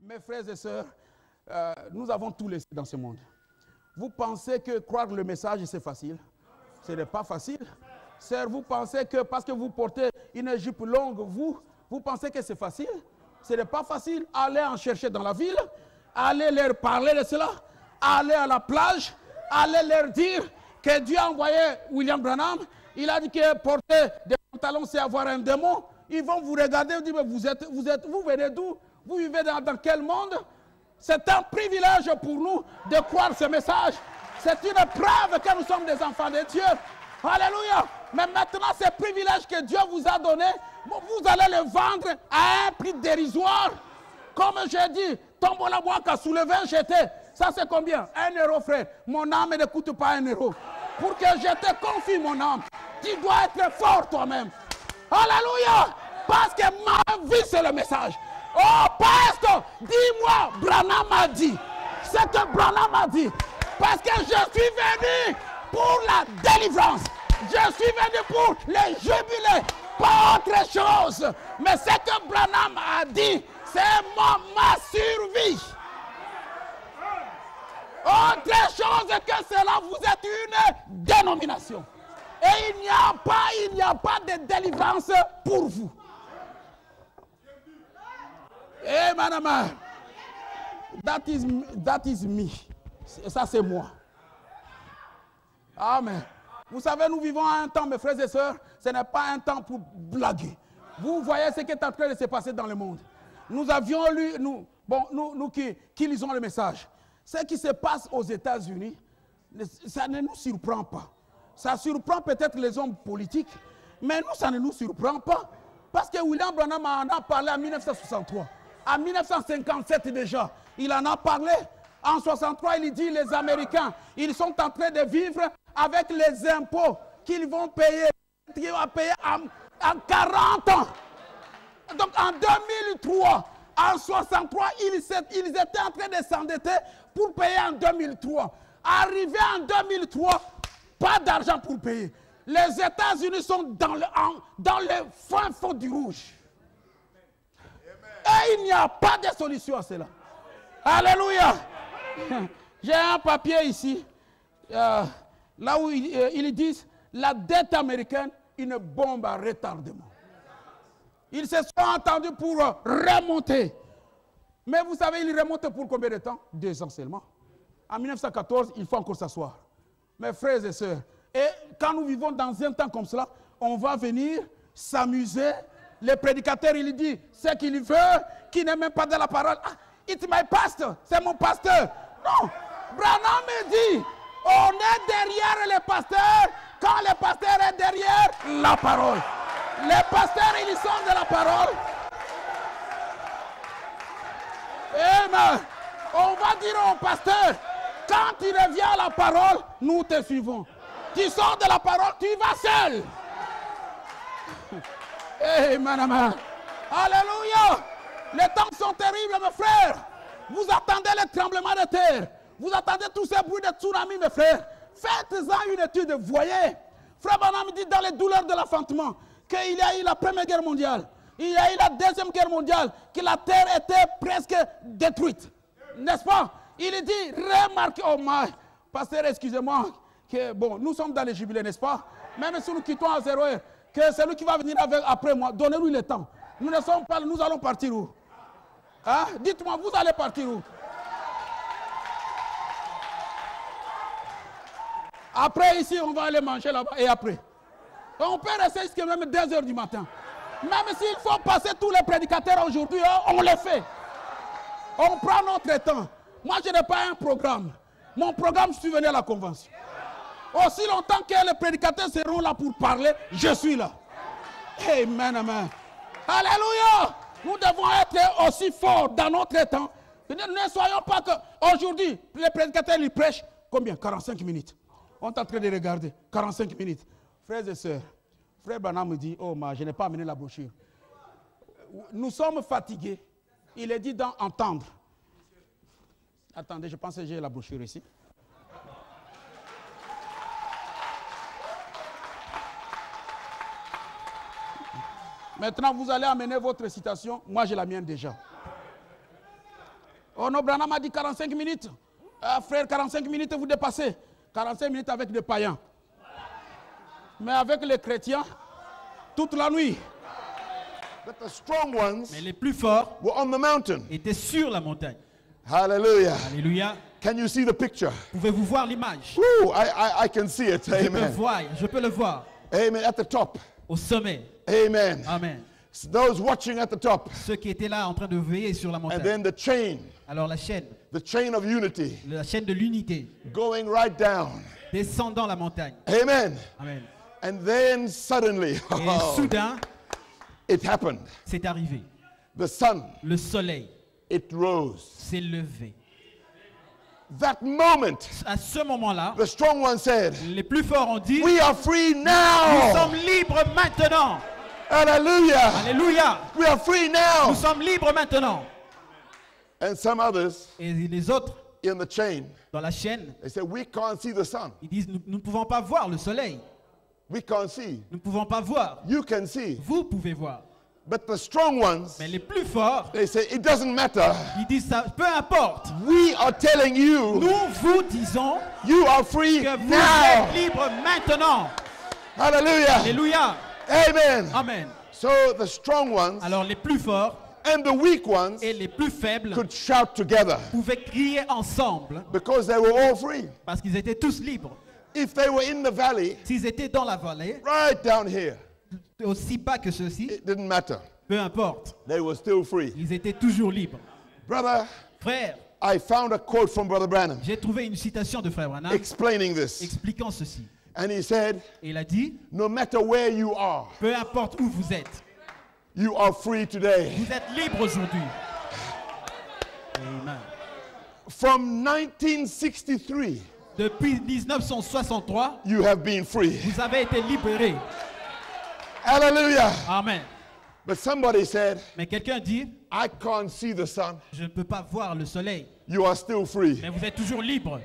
Mes frères et sœurs, nous avons tout laissé dans ce monde. Vous pensez que croire le message, c'est facile? Ce n'est pas facile. Sœurs, vous pensez que parce que vous portez une jupe longue, vous pensez que c'est facile? Ce n'est pas facile. Allez en chercher dans la ville, allez leur parler de cela, allez à la plage, allez leur dire que Dieu a envoyé William Branham. Il a dit que porter des pantalons, c'est avoir un démon. Ils vont vous regarder et dire, mais vous venez d'où? Vous vivez dans quel monde? C'est un privilège pour nous de croire ce message. C'est une preuve que nous sommes des enfants de Dieu. Alléluia. Mais maintenant, ce privilège que Dieu vous a donné, vous allez le vendre à un prix dérisoire. Comme j'ai dit, tombola boîte à soulever un jeté. Ça c'est combien? 1 euro, frère. Mon âme ne coûte pas 1 euro. Pour que je te confie mon âme, tu dois être fort toi-même. Alléluia. Parce que ma vie c'est le message. Oh, pasteur, dis-moi, Branham m'a dit. C'est que Branham m'a dit. Parce que je suis venu pour la délivrance. Je suis venu pour les jubilés. Pas autre chose. Mais ce que Branham a dit, c'est ma survie. Autre chose que cela, vous êtes une dénomination. Et il n'y a pas de délivrance pour vous. Eh, madame, that is me. Ça, c'est moi. Amen. Vous savez, nous vivons un temps, mes frères et sœurs, ce n'est pas un temps pour blaguer. Vous voyez ce qui est en train de se passer dans le monde. Nous avions lu, nous qui lisons le message, ce qui se passe aux États-Unis, ça ne nous surprend pas. Ça surprend peut-être les hommes politiques, mais nous, ça ne nous surprend pas. Parce que William Branham en a parlé en 1963. En 1957 déjà, il en a parlé. En 1963, il dit les Américains, ils sont en train de vivre avec les impôts qu'ils vont payer, en 40 ans. Donc en 2003, en 1963, ils étaient en train de s'endetter pour payer en 2003. Arrivé en 2003, pas d'argent pour payer. Les États-Unis sont dans le fin fond du rouge. Et il n'y a pas de solution à cela. Alléluia. J'ai un papier ici, là où ils disent la dette américaine, une bombe à retardement. Ils se sont entendus pour remonter. Mais vous savez, ils remontent pour combien de temps? 2 ans seulement. En 1914, il faut encore s'asseoir. Mes frères et sœurs, et quand nous vivons dans un temps comme cela, on va venir s'amuser. Le prédicateur, il dit ce qu'il veut, qui n'est même pas de la parole. Ah, it's my pastor, c'est mon pasteur. Non, Branham me dit, on est derrière le pasteur quand le pasteur est derrière la parole. Les pasteurs, ils sont de la parole. Amen. On va dire au pasteur, quand il revient à la parole, nous te suivons. Tu sors de la parole, tu vas seul. Amen, amen. Alléluia. Les temps sont terribles, mes frères. Vous attendez les tremblements de terre. Vous attendez tous ces bruits de tsunami, mes frères. Faites-en une étude, voyez. Frère Branham dit dans les douleurs de l'enfantement qu'il y a eu la Première Guerre mondiale. Il y a eu la Deuxième Guerre mondiale, que la terre était presque détruite. N'est-ce pas? Il dit, remarquez, oh my, pasteur, excusez-moi, que bon, nous sommes dans les jubilés, n'est-ce pas? Même si nous quittons à 0 heure, que celui qui va venir après moi, donnez-lui le temps. Nous ne sommes pas, nous allons partir où? Hein? Dites-moi, vous allez partir où? Après ici, on va aller manger là-bas et après. On peut rester jusqu'à même 2 heures du matin. Même s'il faut passer tous les prédicateurs aujourd'hui, on le fait. On prend notre temps. Moi, je n'ai pas un programme. Mon programme, je suis venu à la convention. Aussi longtemps que les prédicateurs seront là pour parler, je suis là. Amen, amen. Alléluia. Nous devons être aussi forts dans notre temps. Ne soyons pas que... Aujourd'hui, les prédicateurs, ils prêchent combien? 45 minutes. On est en train de regarder. 45 minutes. Frères et sœurs, frère Branham me dit, oh, je n'ai pas amené la brochure. Nous sommes fatigués. Il est dit dans entendre. Attendez, je pense que j'ai la brochure ici. Maintenant, vous allez amener votre citation. Moi, j'ai la mienne déjà. Oh non, Branham a dit 45 minutes. Frère, 45 minutes, vous dépassez. 45 minutes avec des païens. Mais avec les chrétiens, toute la nuit. But the strong ones Mais les plus forts were on the mountain. étaient sur la montagne. Hallelujah. Alléluia. Can you see the picture? Pouvez-vous voir l'image? Woo, I can see it. Amen. Je peux le voir Amen. At the top. au sommet. Amen. Amen. Those watching at the top. Ceux qui étaient là en train de veiller sur la And montagne. then the chain Alors la chaîne of unity de l'unité, going right down. descendant la montagne. Amen. Amen. And then suddenly, Et soudain, it happened. c'est arrivé. The sun, Le soleil it rose. s'est levé. That moment, À ce moment-là, the strong one said, les plus forts ont dit, we are free nous now. sommes libres maintenant. Hallelujah. Alléluia. We are free Nous now. sommes libres maintenant. And some others Et les autres, in the chain, dans la chaîne, they said, we can't see the sun. ils disent, nous ne pouvons pas voir le soleil. We can't see. Nous ne pouvons pas voir. You can see. Vous pouvez voir. But the strong ones, Mais les plus forts, they say, it doesn't matter. ils disent ça, peu importe. We are telling you, Nous vous disons you are free que vous now. êtes libres maintenant. Hallelujah. Alléluia. Amen. Amen. So the strong ones Alors les plus forts and the weak ones et les plus faibles could shout together pouvaient crier ensemble because they were all free. parce qu'ils étaient tous libres. If they were in the valley, S'ils étaient dans la vallée, right down here, aussi bas que ceux-ci, it didn't matter. peu importe, They were still free. ils étaient toujours libres. Brother, Frère, I found a quote from Brother Branham j'ai trouvé une citation de Frère Branham explaining this. expliquant ceci. And he said, Et il a dit, no matter where you are, peu importe où vous êtes, you are free today. vous êtes libres aujourd'hui. Amen. From 1963, Depuis 1963, you have been free. vous avez été libérés. Hallelujah. Amen. But somebody said, Mais quelqu'un dit, I can't see the sun. je ne peux pas voir le soleil. You are still free. Mais vous êtes toujours libre.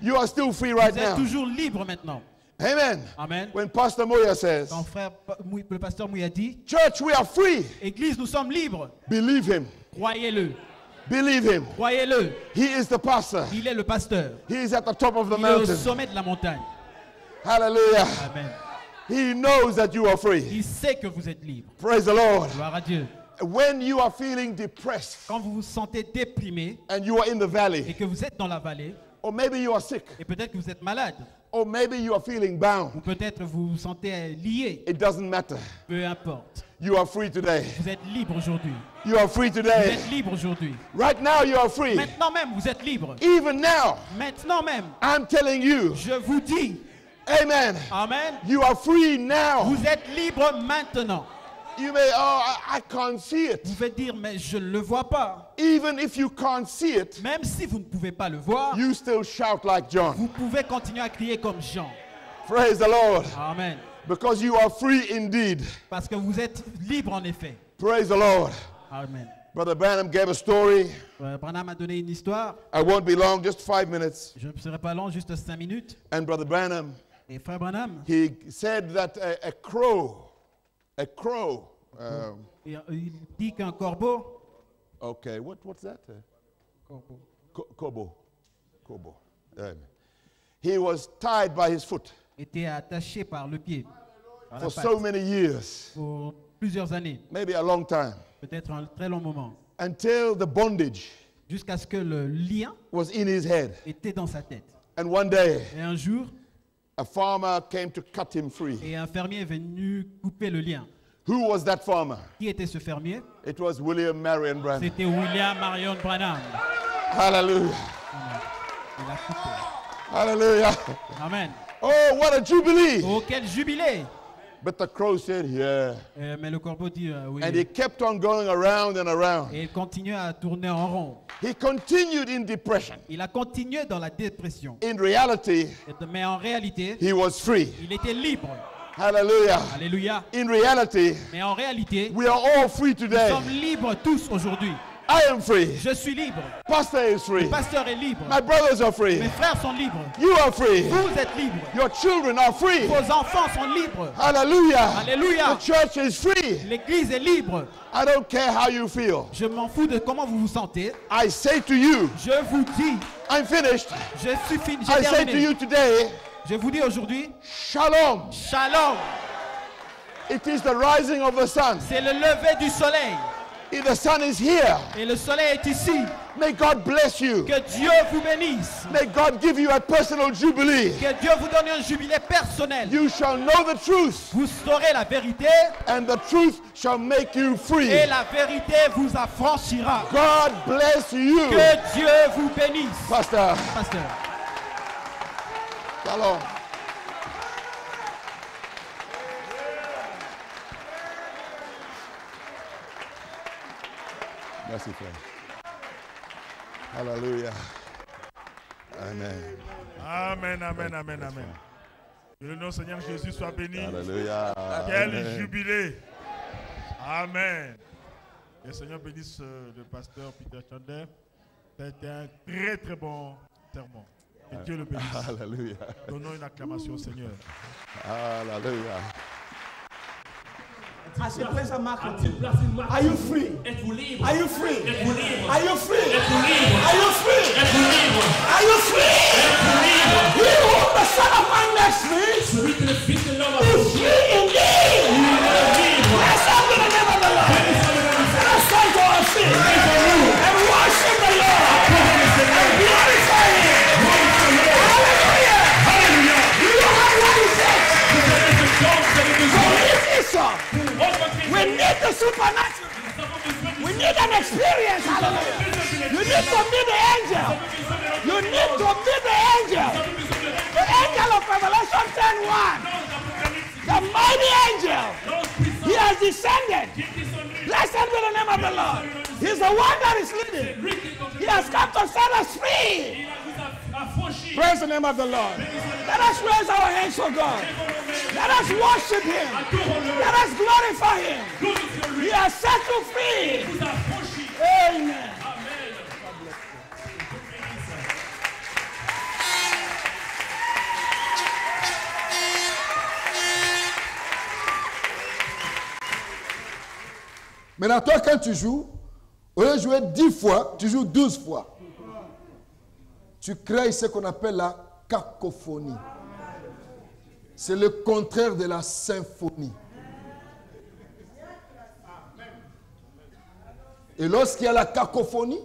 You are still free right Vous êtes now. toujours libre maintenant. Amen. Amen. When Pastor Moya says, Quand le pasteur Mouya dit, Church, we are free. Église, nous sommes libres. Believe him. Croyez-le. Believe him. Croyez-le. He is the pastor. Il est le pasteur. He is at the top of the Il est au mountain. sommet de la montagne. Hallelujah. Amen. He knows that you are free. Il sait que vous êtes libre. Praise the Lord. Gloire à Dieu. When you are feeling depressed Quand vous vous sentez déprimé and you are in the et valley, que vous êtes dans la vallée, or maybe you are sick, et peut-être que vous êtes malade, or maybe you are feeling bound, ou peut-être vous vous sentez lié, it doesn't matter. peu importe. You are free today. Vous êtes libre aujourd'hui. You are free Vous today. êtes libre aujourd'hui. Right now you are free. Maintenant même, vous êtes libre. Even now, Maintenant même, I'm telling you, je vous dis, amen. amen, You are free now. vous êtes libre maintenant. You may, oh, I can't see it. Vous pouvez dire, mais je ne le vois pas. Even if you can't see it, Même si vous ne pouvez pas le voir, you still shout like John. vous pouvez continuer à crier comme Jean. Praise the Lord. Amen. Because you are free indeed. Parce que vous êtes libre en effet. Praise the Lord. Amen. Brother Branham gave a story. Branham a donné une histoire. I won't be long, just 5 minutes. Je ne serai pas long, juste 5 minutes. And Brother Branham, Et Frère Branham, he said that a crow, il dit qu'un corbeau, okay, what's that? Kobo. He was tied by his foot était attaché par le pied par la for patte, so many years, pour plusieurs années, maybe a long time, peut-être un très long moment, until the bondage jusqu'à ce que le lien was in his head. était dans sa tête. And one day, Et un jour, a farmer came to cut him free. et un fermier est venu couper le lien. Who was that farmer? Qui était ce fermier? It was William Marion Branham. C'était William Marion Branham. Hallelujah. Il a coupé. Hallelujah. Amen. Oh, what a jubilee. Oh, quel jubilé! But the crow said, yeah. Mais le corbeau dit oui. And he kept on going around and around. Et il continuait à tourner en rond. He continued in depression. Il a continué dans la dépression. In reality, Mais en réalité, he was free. il était libre. Hallelujah. Alléluia. In reality, Mais en réalité, we are all free nous today. sommes libres tous aujourd'hui. I am free. Je suis libre. Pastor is free. Le pasteur est libre. My brothers are free. Mes frères sont libres. You are free. Vous êtes libres. Your children are free. Vos enfants sont libres. Hallelujah. Alléluia. The church is free. L'église est libre. I don't care how you feel. Je m'en fous de comment vous vous sentez. I say to you, Je vous dis, I'm finished. je suis fini. I J'ai say to terminé. you today, Je vous dis aujourd'hui, Shalom. shalom. It is the rising of the sun. C'est le lever du soleil. If the sun is here, Et le soleil est ici. may God bless you. Que Dieu vous bénisse. May God give you a personal jubilee. Que Dieu vous donne un jubilé personnel. You shall know the truth, Vous saurez la vérité and the truth shall make you free. et la vérité vous affranchira. God bless you. Que Dieu vous bénisse. Pastor, Pasteur. shalom. Merci, frère. Hallelujah. Amen. Amen, amen, amen, amen. Que le nom du Seigneur Jésus soit béni. Hallelujah. Quel Amen. jubilé. Amen. Que le Seigneur bénisse le pasteur Peter Chandler. C'était un très très bon sermon. Que Dieu le bénisse. Hallelujah. Donnons une acclamation au Seigneur. Hallelujah. Are you free? Are you free? Are you free? Are you free? Are you free? He whom the Son of Man makes free is free indeed. Let's open the name of the Lord. Let us stand to our feet and worship the Lord and glorify Him. Hallelujah. You have what it takes. So lift this up. We need the supernatural. We need an experience. Hallelujah. You need to meet the angel. You need to meet the angel. The angel of Revelation 10:1. The mighty angel. He has descended. Blessed be the name of the Lord. He's the one that is leading. He has come to set us free. Praise the name of the Lord. Let us raise our hands for God. Let us worship Him. Let us glorify Him. He has set you free. Amen. Maintenant, toi, quand tu joues, au lieu de jouer 10 fois, tu joues 12 fois. Tu crées ce qu'on appelle la cacophonie. C'est le contraire de la symphonie. Et lorsqu'il y a la cacophonie,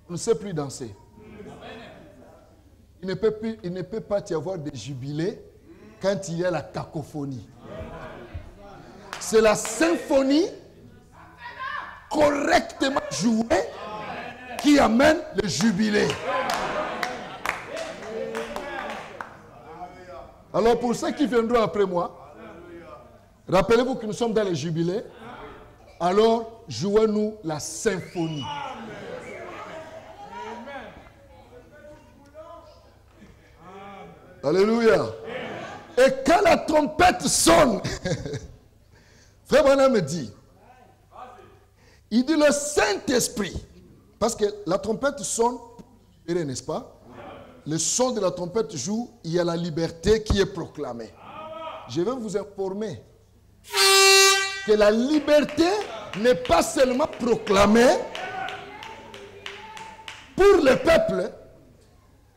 on ne sait plus danser. Il ne peut pas y avoir de jubilé quand il y a la cacophonie. C'est la symphonie correctement jouée qui amène le jubilé. Alors pour ceux qui viendront après moi, rappelez-vous que nous sommes dans le jubilé. Alors jouez-nous la symphonie. Alléluia. Et quand la trompette sonne, Frère Branham me dit, il dit le Saint-Esprit, parce que la trompette sonne, n'est-ce pas? Le son de la trompette joue, il y a la liberté qui est proclamée. Je vais vous informer que la liberté n'est pas seulement proclamée pour le peuple,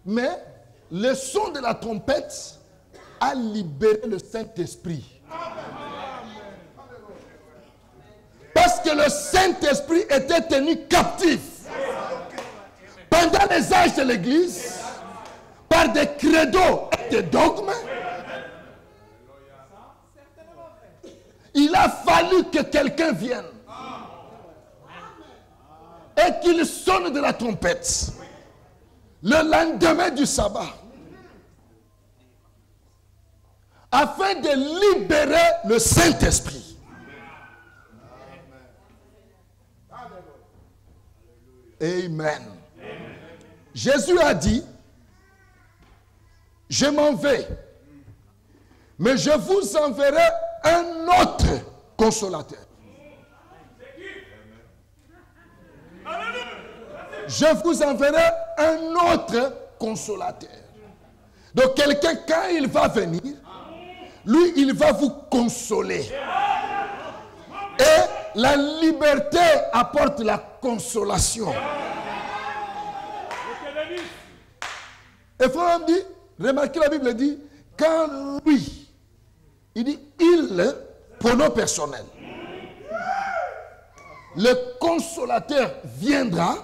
mais le son de la trompette a libéré le Saint-Esprit. Parce que le Saint-Esprit était tenu captif pendant les âges de l'Église par des credos et des dogmes. Il a fallu que quelqu'un vienne et qu'il sonne de la trompette le lendemain du sabbat afin de libérer le Saint-Esprit. Amen. Jésus a dit, je m'en vais, mais je vous enverrai un autre consolateur. je vous enverrai un autre consolateur. Donc quelqu'un, quand il va venir, lui, il va vous consoler. Et la liberté apporte la consolation. Et frère dit, remarquez la Bible dit, quand lui, il dit, il, pronom personnel, le consolateur viendra,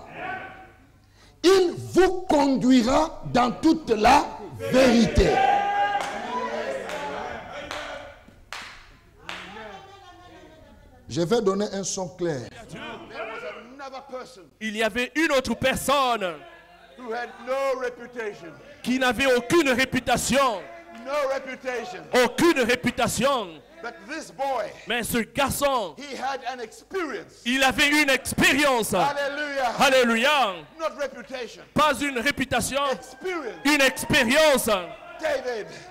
il vous conduira dans toute la vérité. Je vais donner un son clair. Il y avait une autre personne who had no reputation. qui n'avait aucune réputation. No reputation. Aucune réputation. But this boy, Mais ce garçon, he had an experience. il avait une expérience. Hallelujah. Alléluia. Not reputation. Pas une réputation, Experience. une expérience.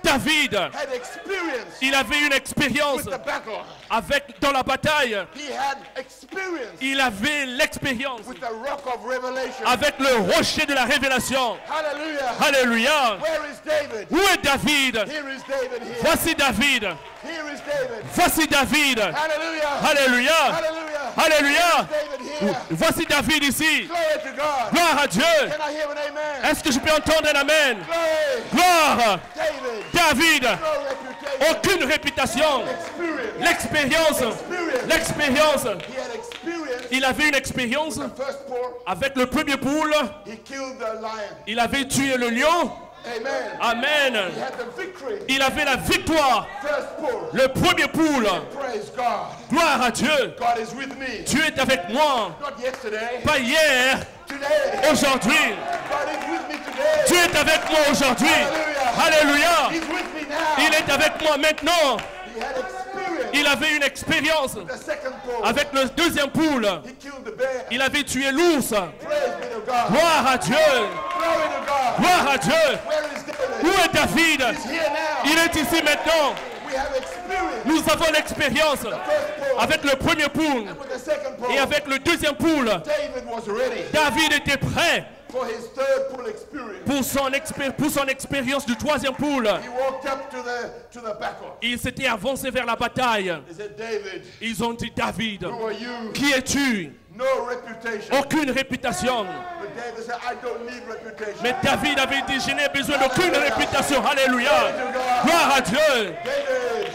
David, had experience il avait une expérience with the battle. dans la bataille. He had experience Il avait l'expérience with the rock of revelation. avec le rocher de la révélation. Hallelujah. Alléluia. Where is David? Où est David? Here is David here. Voici David. Here is David. Voici David. Hallelujah. Alléluia. Hallelujah. Alléluia. David here. Voici David ici. Glory to God. Gloire à Dieu. Can I hear an amen? Est-ce que je peux entendre un amen? Glory. Gloire. David. David. No reputation. Aucune réputation. Experience. L'expérience. L'expérience. He had experience. Il avait une expérience The first poor, avec le premier poule. he killed the lion. Il avait tué le lion. Amen. Amen. He had the victory. Il avait la victoire. First poor. Le premier poule. Praise God. Gloire à Dieu. God is with me. Dieu est avec moi. Not yesterday. Pas hier. Today. Aujourd'hui. God is with me today. Dieu est avec moi aujourd'hui. Hallelujah. Alléluia. He's with me now. Il est avec moi maintenant. He had experience. Il avait une expérience The second poor. avec le deuxième poule. He killed the bear. Il avait tué l'ours. Praise be to God. Gloire à Dieu. Glory to God. Gloire à Dieu. Where is David? Où est David? He's here now. Il est ici maintenant. We have experience. Nous avons l'expérience First poor. avec le premier poule With the second poor. et avec le deuxième poule. David was ready David était prêt for his third pool experience. pour son expérience du troisième poule. He walked up to the battle. Il s'était avancé vers la bataille. He said, David, Ils ont dit, David, who are you? qui es-tu? No reputation. Aucune réputation. But David said, I don't need reputation. Mais David avait dit, je n'ai besoin d'aucune réputation. Alléluia. Gloire à Dieu.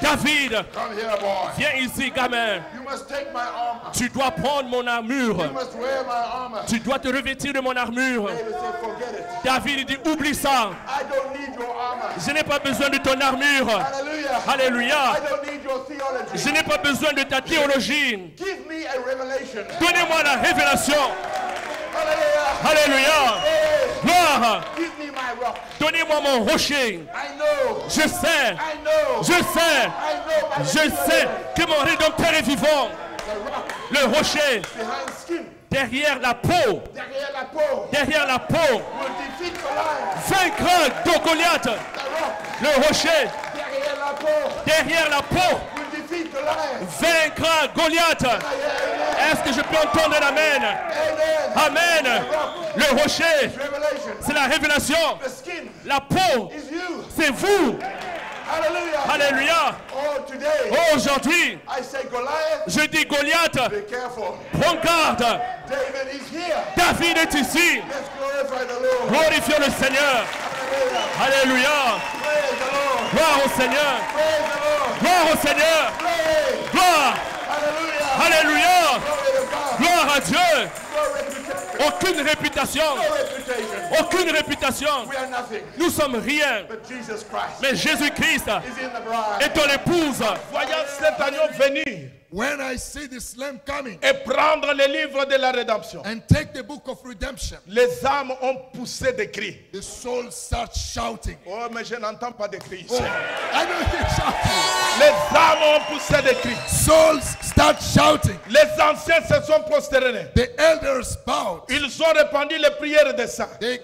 David, David, come here, boy. viens ici, gamin. You must take my armor. Tu dois prendre mon armure. You must wear my armor. Tu dois te revêtir de mon armure. David said, forget it. David dit, oublie ça. I don't need your armor. Je n'ai pas besoin de ton armure. Hallelujah. Alléluia. I don't need your theology. Je n'ai pas besoin de ta théologie. Give me a revelation. Donnez-moi la révélation. Hallelujah. Alléluia. Hey, Gloire. give me my rock. Donnez-moi mon rocher. I know. Je sais. I know. Je sais. I know. My Je sais que mon Rédempteur est vivant. The rock Le rocher behind skin. derrière la peau. Derrière la peau. Derrière la peau. Will defeat the lion. Vaincra Goliath. The rock Le rocher derrière la peau. derrière la peau. Will defeat the lion. Vaincra Goliath. Amen. Est-ce que je peux entendre un amen? Amen. Amen. Le rocher, Revelation. c'est la révélation. The skin La peau, is you. c'est vous. Hallelujah. Alléluia. Oh, today Aujourd'hui, I say Goliath. je dis Goliath, Be careful. prends garde. David is here. David est ici. Let's glorify the Lord. Glorifions le Seigneur. Hallelujah. Alléluia. Praise the Lord. Gloire au Seigneur. Praise the Lord. Gloire au Seigneur. Glory. Gloire. Hallelujah. Alléluia. Glory to God. Gloire à Dieu. No reputation. Aucune réputation. No reputation. Aucune réputation. We are nothing. Nous sommes rien. But Jesus Christ Mais Jésus-Christ is in the bride. est ton épouse. Voyant cet agneau venir When I see this lamb coming et prendre le livre de la rédemption, and take the book of redemption, les âmes ont poussé des cris. the soul starts shouting. Oh, mais je n'entends pas de cris ici. I don't hear shouting. Les âmes ont poussé des cris. Souls start shouting. Les anciens se sont prosternés. The elders bowed. Ils ont répandu les prières des saints. They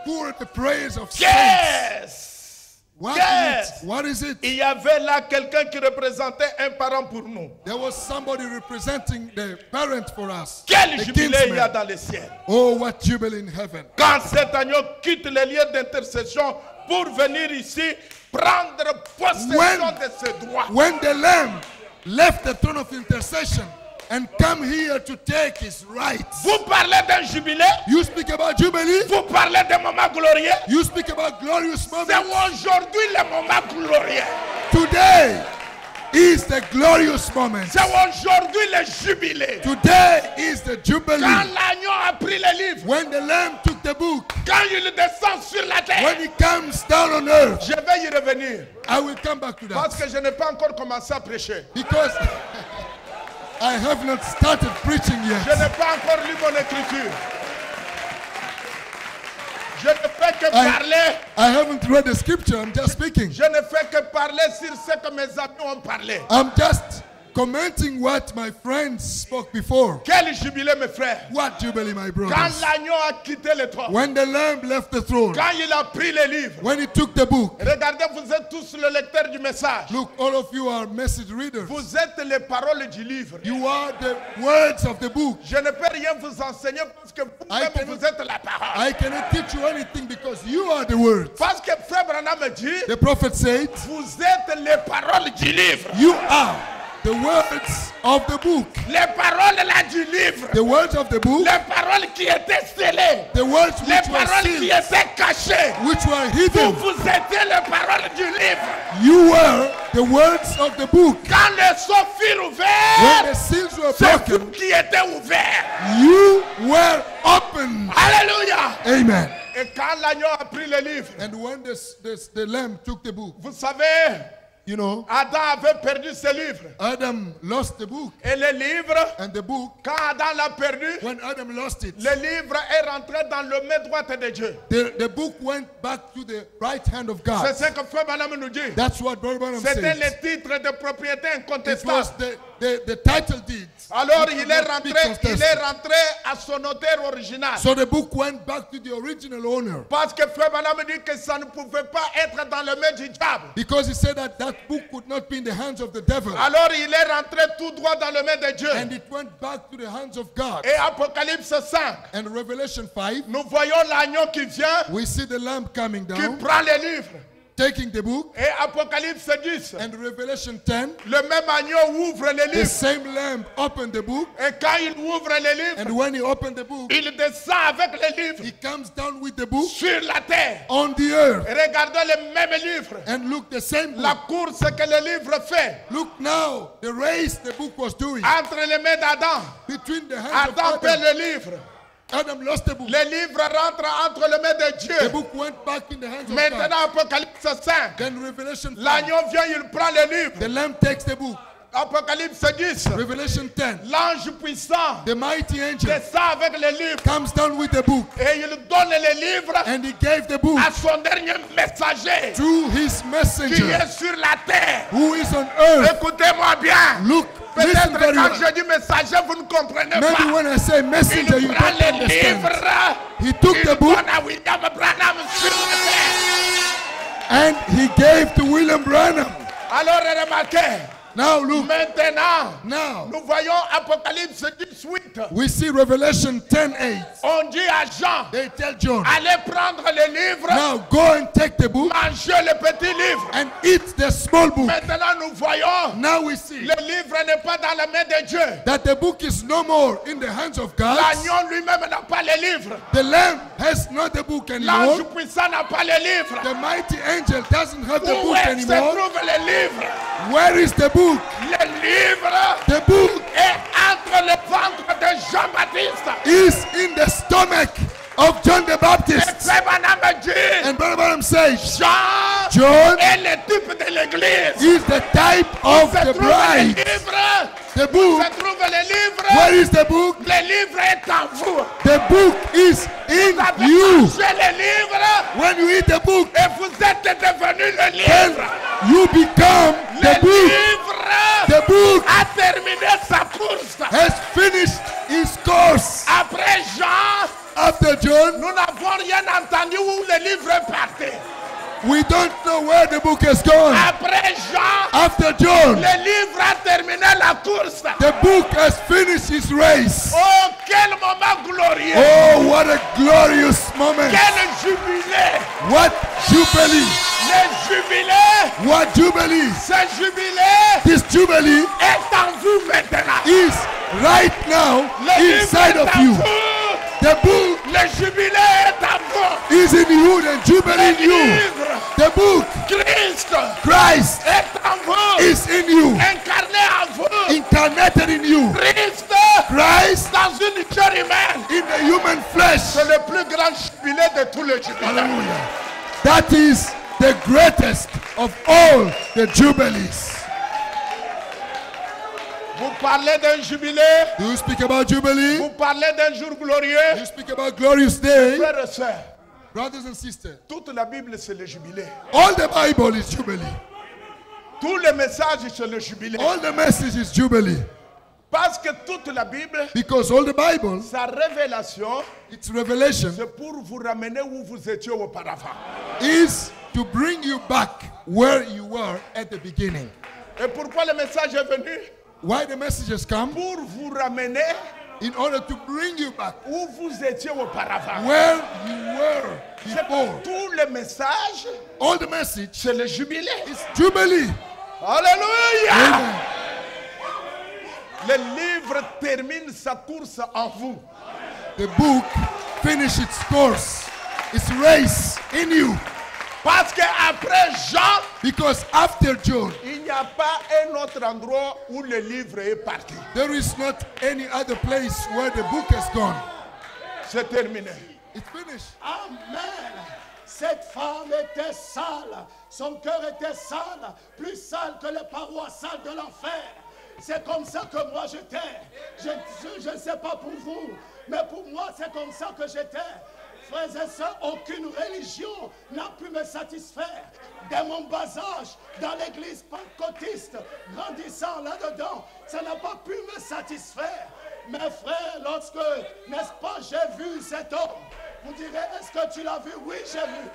poured the prayers of saints. Yes! What Yes. is it? What is it? Il y avait là quelqu'un qui représentait un parent pour nous. There was somebody representing the parent for us. Quel the jubilé il y a kinsman. dans le ciel. Oh, what jubilee in heaven. Quand cet agneau quitte les lieux d'intercession pour venir ici prendre possession de ses droits. When the Lamb left the throne of intercession and come here to take his rights. Vous parlez d'un jubilé, You speak about jubilee. vous parlez d'un moment glorieux. You speak about glorious C'est moments. aujourd'hui le moment glorieux. Today is the glorious moment. C'est aujourd'hui le jubilé. Today is the Quand jubilee. l'agneau a pris le livre, When the Lamb took the book, quand il descend sur la when terre, he comes down on earth, je vais y revenir. I will come back to Parce that. que je n'ai pas encore commencé à prêcher. Because I have not started preaching Je yet. n'ai pas encore lu mon écriture. Je ne fais que parler. I haven't read the scripture, I'm just speaking. Je ne fais que parler sur ce que mes amis ont parlé. I'm just commenting what my friends spoke before. Quel jubilé, mes frères. What jubilee, my Quand brothers. l'agneau a quitté le trône, When the Lamb left the throne, quand il a pris les livres, when he took the book, regardez, vous êtes tous le lecteur du message. look, all of you are message readers. Vous êtes les paroles du livre. You are the words of the book. Je ne peux rien vous enseigner parce que vous-même, cannot- vous êtes la parole. I cannot teach you anything because you are the words. Parce que Frère Branham me dit, The prophet said, vous êtes les paroles du livre. you are the words of the book. Les paroles là du livre. The words of the book, Les paroles qui étaient scellées. the words Les which were paroles qui sealed, étaient cachées. which were Vous, hidden. vous étiez les paroles du livre. You were the words of the book. Quand les sceaux furent When ouverts, the seals were c'est vous broken, qui étiez ouverts. you were opened. Alléluia. Amen. Et quand l'agneau a pris le livre, And when the lamb took the book, vous savez, you know, Adam avait perdu ses livres. Adam lost the book. Et le livre, And the book, quand Adam l'a perdu, when Adam lost it, le livre est rentré dans le main droite de Dieu. the book went back to the right hand of C'est God. ce que Frère Branham nous dit. That's what Brother Branham C'était says. le titre de propriété It was incontestable. the title deeds. Alors which il could est not be rentré contested. à son auteur original. So the book went back to the original owner. Parce que Frère Branham dit que ça ne pouvait pas être dans le main du diable. Because he said that book could not be in the hands of the devil. Alors il est rentré tout droit dans le main de Dieu. And it went back to the hands of God. Et Apocalypse 5, And Revelation 5, nous voyons l'agneau qui vient, we see the lamb coming qui down, prend les livres. taking the book. Et Apocalypse 10, And Revelation 10, le même agneau ouvre les the livres. same lamb opened the book. Et quand il ouvre les livres, And when he opened the book, il descend avec les livres he comes down with the book sur la terre. on the earth. Et regardez les mêmes livres. And look, the same La book. course que le livre fait Look now, the race the book was doing entre les mains d'Adam. between the hands of Adam perd Adam. le livre. Adam lost the book. Le livre rentre entre les mains de The Dieu. book went back in the hands of God. Maintenant, Apocalypse 5. Then Revelation 5, L'agneau vient, il prend le livre. the lamb takes the book. Apocalypse 10. Revelation 10, L'ange puissant the mighty angel descend avec le livre. comes down with the book. Et il donne les livres And he gave the book à son dernier messager to his qui messenger est sur la terre. who is on earth. Écoutez-moi bien. Look, listen Peut-être very quand well. je dis messager, vous ne comprenez Maybe pas. when I say messenger, Il you prend don't les understand. livres. He took Il the book donne à William Branham sur la terre. and he gave to William Branham. Alors remarquez, Now look, maintenant, now nous voyons Apocalypse 18. we see Revelation 10:8. On dit à Jean, They tell John, allez prendre les livres, now go and take the book mangez le petit livre. and eat the small book. Maintenant, nous voyons, Now we see le livre n'est pas dans la main de Dieu. that the book is no more in the hands of God. L'agneau lui-même n'a pas les livres. The lamb has not the book L'ange anymore. puissant n'a pas les livres. The mighty angel doesn't have the Où book est-ce se anymore. trouvent les livres? Where is the book? Le livre The book est entre le ventre de Jean-Baptiste. is in the stomach of John the Et Baptist. Frère Branham dit, And Brother Branham says, Jean John est le type de l'église. is the type of Se the trouve le bride. livre. The book, Se trouve le where livre. is the book? Le livre est en vous. The book is in Vous avez you. mangé le livre When you eat the book, et vous êtes devenu le then livre. you become the Le book. livre The book a terminé sa course. has finished its course. Après Jean, After John, nous n'avons rien entendu où le livre est parti. We don't know where the book has gone. Après Jean, After John, le livre a terminé la course. the book has finished its race. Oh, quel moment glorieux. Oh, what a glorious moment. Quel jubilé. What jubilee. Le jubilé, What jubilee. ce jubilé This jubilee est en vous maintenant. is right now Le inside livre of est en you. vous. The book Le jubilé est en vous. is in you, the jubilee in Le you. livre, The book, Christ, Christ, est en vous. is in you, Incarné en vous. incarnated in you. Christ, Christ dans une chair humaine. in the human flesh. C'est le plus grand jubilé de tous les jubilés. Hallelujah. That is the greatest of all the jubilees. Vous parlez d'un jubilé. Do you speak about jubilee? Vous parlez d'un jour glorieux. You speak about glorious day. Frères et sœurs, Brothers and sisters, toute la Bible c'est le jubilé. all the Bible is jubilee. Tous les messages c'est le jubilé. All the message is jubilee. Parce que toute la Bible, Because all the Bible, sa révélation, its revelation, c'est pour vous ramener où vous étiez auparavant. is to bring you back where you were at the beginning. Et pourquoi le message est venu? Why the messages come? Pour vous ramener In order to bring you back où vous étiez auparavant. where you were C'est before. tout le message, All the message c'est le jubilé. is jubilee. Alléluia! Amen. Le livre termine sa course en vous. The book finished its course, its race in you. Parce qu'après Jean, Because after John, il n'y a pas un autre endroit où le livre est parti. there is not any other place where the book has gone. C'est terminé. It's finished. Amen. Cette femme était sale. Son cœur était sale. Plus sale que les parois sales de l'enfer. C'est comme ça que moi j'étais. Je ne sais pas pour vous, mais pour moi c'est comme ça que j'étais. Frères et sœurs, aucune religion n'a pu me satisfaire. Dès mon bas âge, dans l'église pentecôtiste, grandissant là-dedans, ça n'a pas pu me satisfaire. Mes frères, lorsque, n'est-ce pas, j'ai vu cet homme, vous direz, est-ce que tu l'as vu? Oui, j'ai vu.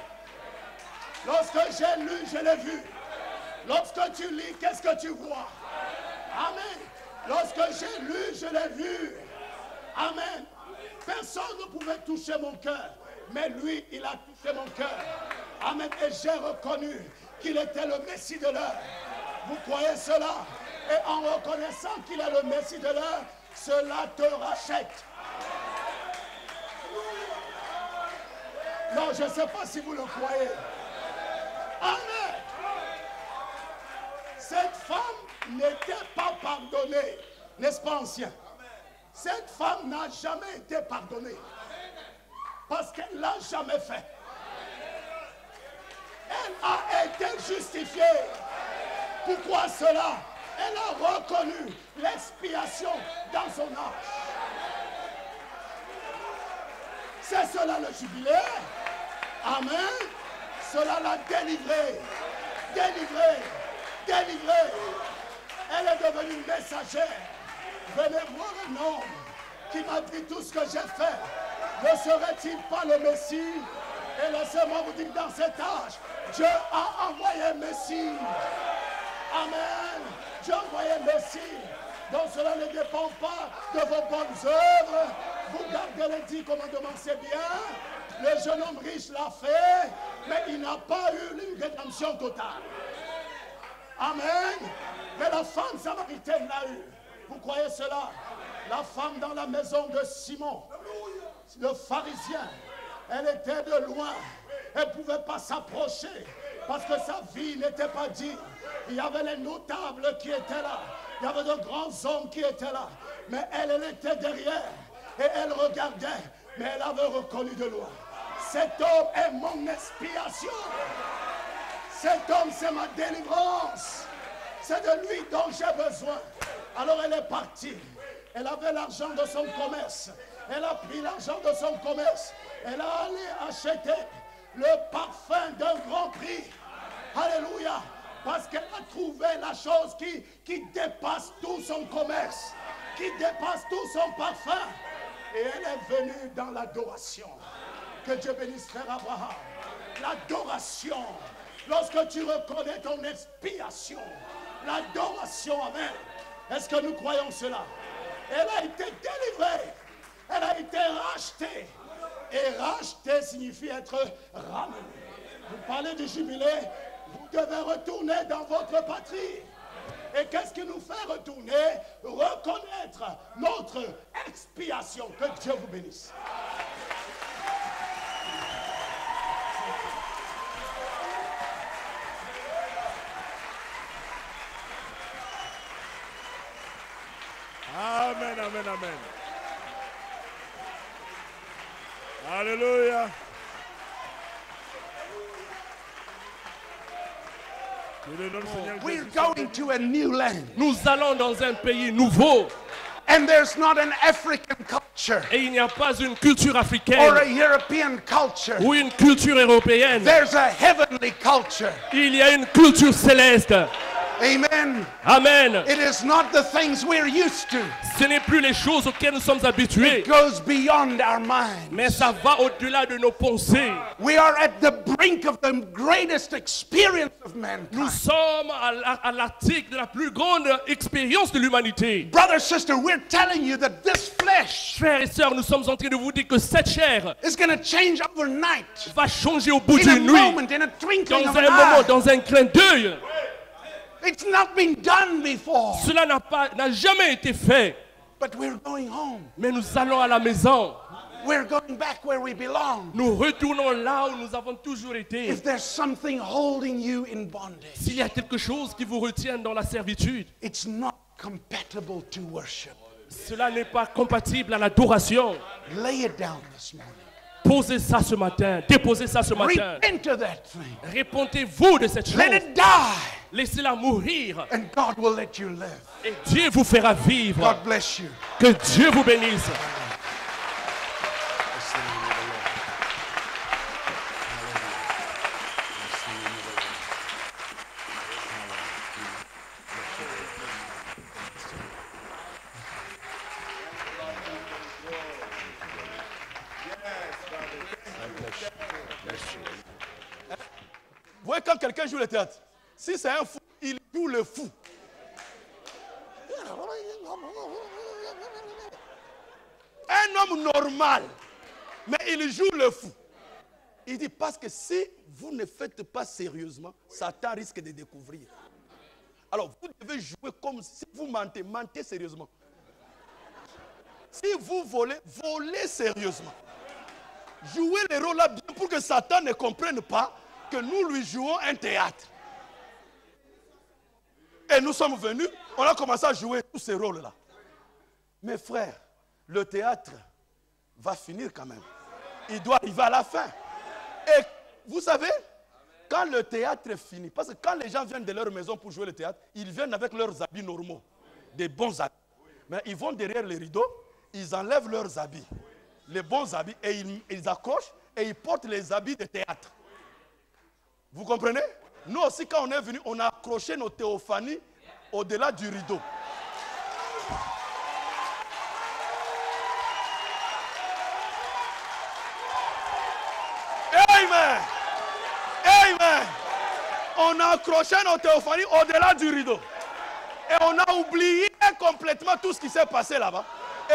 Lorsque j'ai lu, je l'ai vu. Lorsque tu lis, qu'est-ce que tu vois? Amen. Lorsque j'ai lu, je l'ai vu. Amen. Personne ne pouvait toucher mon cœur, mais lui, il a touché mon cœur. Amen. Et j'ai reconnu qu'il était le Messie de l'heure. Vous croyez cela? Et en reconnaissant qu'il est le Messie de l'heure, cela te rachète. Non, je ne sais pas si vous le croyez. Amen. Cette femme n'était pas pardonnée, n'est-ce pas, ancien? Cette femme n'a jamais été pardonnée parce qu'elle ne l'a jamais fait. Elle a été justifiée. Pourquoi cela? Elle a reconnu l'expiation dans son âge. C'est cela le jubilé. Amen. Cela l'a délivrée. Délivrée. Délivrée. Elle est devenue messagère. Venez voir un homme qui m'a dit tout ce que j'ai fait. Ne serait-il pas le Messie? Et laissez-moi vous dire, dans cet âge, Dieu a envoyé un Messie. Amen. Dieu a envoyé un Messie. Donc cela ne dépend pas de vos bonnes œuvres. Vous gardez les 10 commandements, c'est bien. Le jeune homme riche l'a fait, mais il n'a pas eu une rédemption totale. Amen. Mais la femme samaritaine l'a eu. Vous croyez cela? La femme dans la maison de Simon, le pharisien, elle était de loin. Elle ne pouvait pas s'approcher parce que sa vie n'était pas digne. Il y avait les notables qui étaient là. Il y avait de grands hommes qui étaient là. Mais elle était derrière. Et elle regardait. Mais elle avait reconnu de loin. Cet homme est mon expiation. Cet homme, c'est ma délivrance. C'est de lui dont j'ai besoin. Alors elle est partie. Elle avait l'argent de son commerce. Elle a pris l'argent de son commerce. Elle a allé acheter le parfum d'un grand prix. Alléluia. Parce qu'elle a trouvé la chose qui dépasse tout son commerce. Qui dépasse tout son parfum. Et elle est venue dans l'adoration. Que Dieu bénisse frère Abraham. L'adoration. Lorsque tu reconnais ton expiation. L'adoration, amen. Est-ce que nous croyons cela? Elle a été délivrée. Elle a été rachetée. Et racheter signifie être ramené. Vous parlez du jubilé, vous devez retourner dans votre patrie. Et qu'est-ce qui nous fait retourner? Reconnaître notre expiation. Que Dieu vous bénisse. Amen, amen, amen. Alléluia. We're going to a new land. Nous allons dans un pays nouveau. And there's not an African culture Et il n'y a pas une culture or africaine a European culture. ou une culture européenne. There's a heavenly culture. Il y a une culture céleste. Amen. Amen. It is not the things we're used to. Ce n'est plus les choses auxquelles nous sommes habitués, It goes beyond our mind. mais ça va au-delà de nos pensées. We are at the brink of the greatest experience of Nous mankind. sommes à l'article de la plus grande expérience de l'humanité. Brother, sister, we're telling you that this flesh Frères et sœurs, nous sommes en train de vous dire que cette chair is going to change overnight. va changer au bout In a d'une nuit, moment, in a twinkling dans of un an moment, eye. dans un clin d'œil. It's not been done before. Cela n'a jamais été fait. But we're going home. Mais nous allons à la maison. We're going back where we belong. Nous retournons là où nous avons toujours été. If there's something holding you in bondage, S'il y a quelque chose qui vous retient dans la servitude, it's not compatible to worship. cela n'est pas compatible à l'adoration. Lay it down this morning. Posez ça ce matin. Déposez ça ce matin. Repent of that thing. Répondez-vous de cette chose. Let it die. Laissez-la mourir. And God will let you live. Et Dieu vous fera vivre. God bless you. Que Dieu vous bénisse. Vous voyez, quand quelqu'un joue le théâtre, si c'est un fou, il joue le fou. Un homme normal, mais il joue le fou. Il dit, parce que si vous ne faites pas sérieusement, Satan risque de découvrir. Alors, vous devez jouer comme si vous mentez, mentez sérieusement. Si vous volez, volez sérieusement. Jouez le rôle là bien pour que Satan ne comprenne pas que nous lui jouons un théâtre. Et nous sommes venus, on a commencé à jouer tous ces rôles-là. Mes frères, le théâtre va finir quand même. Il doit arriver à la fin. Et vous savez, quand le théâtre finit, parce que quand les gens viennent de leur maison pour jouer le théâtre, ils viennent avec leurs habits normaux, des bons habits. Mais ils vont derrière les rideaux, ils enlèvent leurs habits, les bons habits, et ils accrochent et ils portent les habits de théâtre. Vous comprenez? Nous aussi, quand on est venu, on a accroché nos théophanies au-delà du rideau. Amen. Amen. On a accroché nos théophanies au-delà du rideau. Et on a oublié complètement tout ce qui s'est passé là-bas.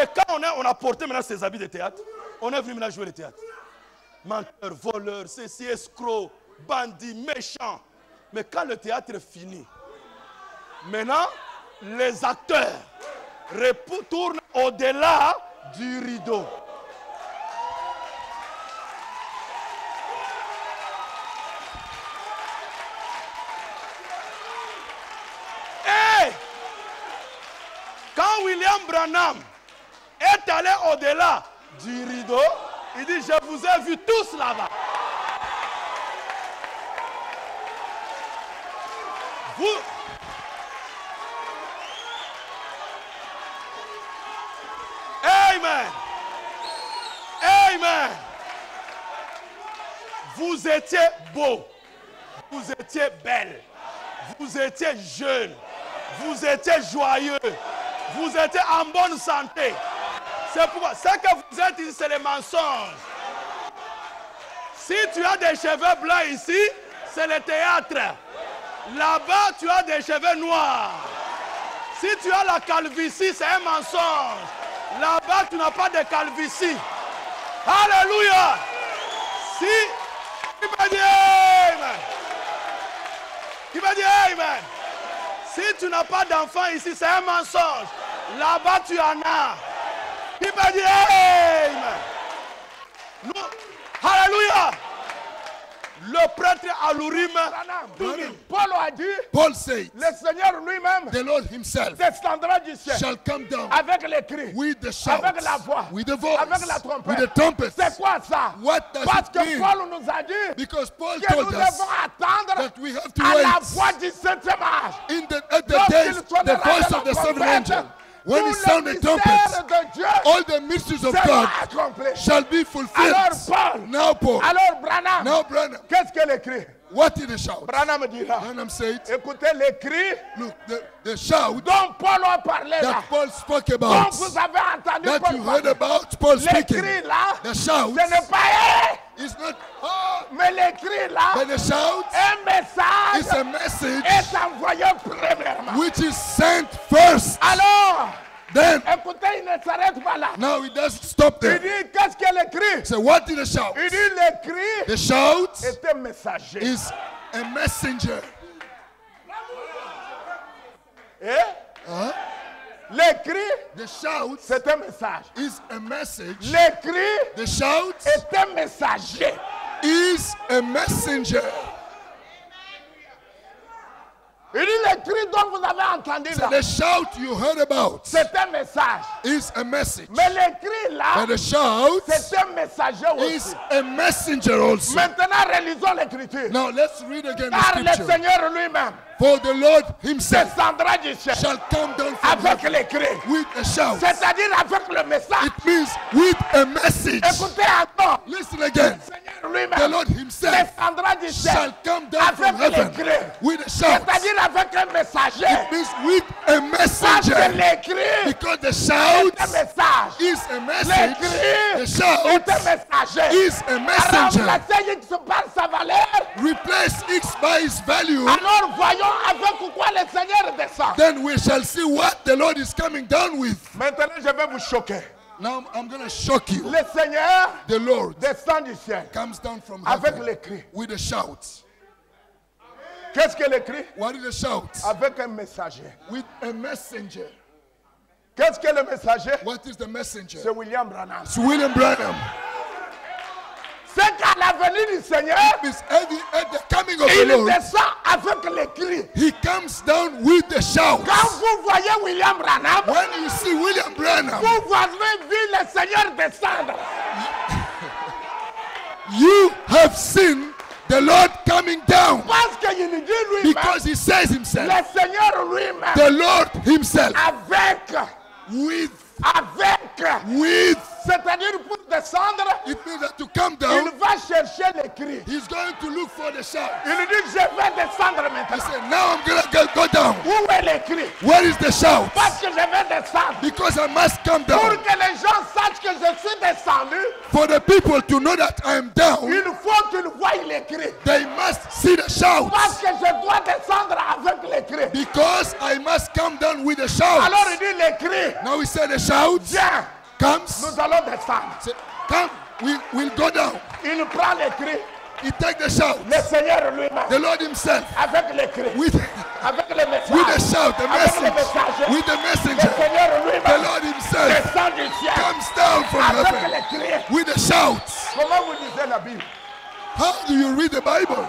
Et quand on a porté maintenant ces habits de théâtre, on est venu maintenant jouer le théâtre. Menteur, voleur, ceci, escroc, bandit, méchant. Mais quand le théâtre finit, maintenant, les acteurs retournent au-delà du rideau. Et quand William Branham est allé au-delà du rideau, il dit, je vous ai vus tous là-bas. Vous, Amen. Amen. Vous étiez beau. Vous étiez belle. Vous étiez jeune. Vous étiez joyeux. Vous étiez en bonne santé. C'est pourquoi ce que vous êtes ici, c'est les mensonges. Si tu as des cheveux blancs ici, c'est le théâtre. Là-bas, tu as des cheveux noirs. Si tu as la calvitie, c'est un mensonge. Là-bas, tu n'as pas de calvitie. Alléluia. Si, qui m'a dit amen? Qui m'a dit amen? Si tu n'as pas d'enfant ici, c'est un mensonge. Là-bas, tu en as. Qui m'a dit amen? Nous, alléluia. Le prêtre à l'Urim, Paul a dit, Paul said, le Seigneur lui-même the Lord himself descendra du ciel shall come down avec les cris, with the shouts, avec la voix, with the voice, avec la trompette. with the trumpets. C'est quoi ça? What does Parce it que mean? Paul nous a dit Because Paul que nous told us devons attendre that we have to à la wait voix du septième âge. at the days, the voice of the seventh angel. When he sounded the trumpets, de Dieu all the mysteries of sera God accompli. shall be fulfilled. Alors Paul, Now Paul, alors Branham, now Branham, qu'est-ce qu'elle écrit? what did the shout? Branham dira, Branham said, écoutez les cris look, the shout dont Paul a parlé là, that Paul spoke dont about, vous avez entendu that Paul you heard parler. about Paul Les speaking, cris là, the shout ce n'est pas is not, oh, mais les cris là, but the shout un message is a message est envoyé premièrement. which is sent first. Alors, Then, écoutez, il ne s'arrête pas là. now it doesn't stop Il there. dit, qu'est-ce qu'elle écrit? So what did the shout? Il dit, les cris The shout est un messager. is a messenger. Et les cris, The shout c'est un message. is a message. Les cris The shout est un messager. is a messenger. Il dit, les cris dont vous avez entendu So là, the shout you heard about c'est un message. is a message. Mais les cris là, And the shout c'est un messager is aussi. a messenger also. Maintenant, relisons l'écriture. Now let's read again Car the le scripture. Seigneur lui-même For the Lord himself descendra du ciel shall come down from avec heaven les cris. with a shout. C'est-à-dire avec le message. It means with a message. Écoutez encore. Listen again. Le Seigneur The lui-même Lord himself descendra du ciel shall come down from avec les heaven cris. with a shout. C'est-à-dire avec un messager. It means with a Parce que messenger. les cris Because the est shout un message. is a Les message. The cris shout est un messager. is a messenger. Remplacez X par sa valeur. Replace X by its value. Alors voyons avec quoi le Seigneur descend. Then we shall see what the Lord is coming down with. Maintenant, je vais vous choquer. Now I'm going to shock you. Le Seigneur The Lord descend du ciel comes down from avec heaven les cris. with a shout. Qu'est-ce que les cris? What is the shout? Avec un messager. With a messenger. Qu'est-ce que le messager? What is the messenger? C'est William Branham. It's William Branham. C'est qu'à la venue du Seigneur, It's at the coming of the il Lord. descend avec les cris. He comes down with the shout. Quand vous voyez William Branham, When you see William Branham, vous avez vu le Seigneur descendre. you have seen the Lord coming down. Parce qu'il dit lui-même, Because he says himself, le Seigneur lui-même, the Lord himself, avec, with, c'est-à-dire pour descendre, it means that to come il down, va chercher les cris. he's going to look for the shout. Il dit, je vais descendre He maintenant. said, now I'm going to go down. Où est les cris? Where is the shout? Parce que je vais descendre. Because I must come Pour down. que les gens sachent que je suis descendu, For the people to know that I am down, il faut qu'ils voient les cris. they must see the shout. Parce que je dois descendre avec les cris. Because I must come down with the shout. Alors il dit les cris. Now we say the shout Viens, comes. nous allons descendre. Say, come, we'll go down. Il prend les cris. He take the shout. Le Seigneur lui-même. The Lord himself Avec les cris. with Avec le message. the shout, the Avec le message, messager. with the Le messenger. Seigneur The lui-même Lord himself descend du ciel. comes down from Avec heaven les cris. with the shout. Comment vous lisez la Bible? How do you read the Bible?